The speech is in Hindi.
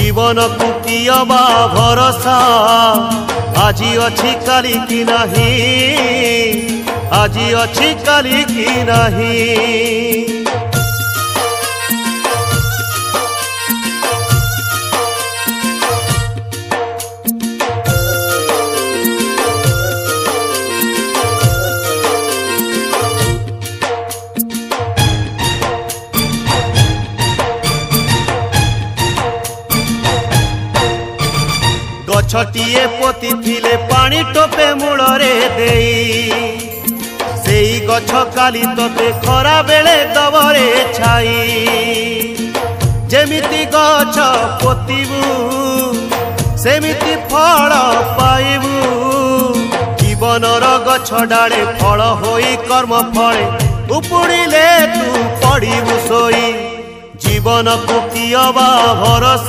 जीवन को कियबा भरोसा आजी अच्छी काली की नहीं, आजी अच्छी काली की नहीं। गछटिए पोती थिले पानी टोपे मूलरे देई, सेई गछ काली तोते खरा बेले दबरे छाई। जेमिति गछ पोतीबू सेमिति फल पाइबू, जीवनर गछ डाले फल होई कर्म फले उपुड़िले तू पड़िबू सोई। जीवन को कियबा भरोसा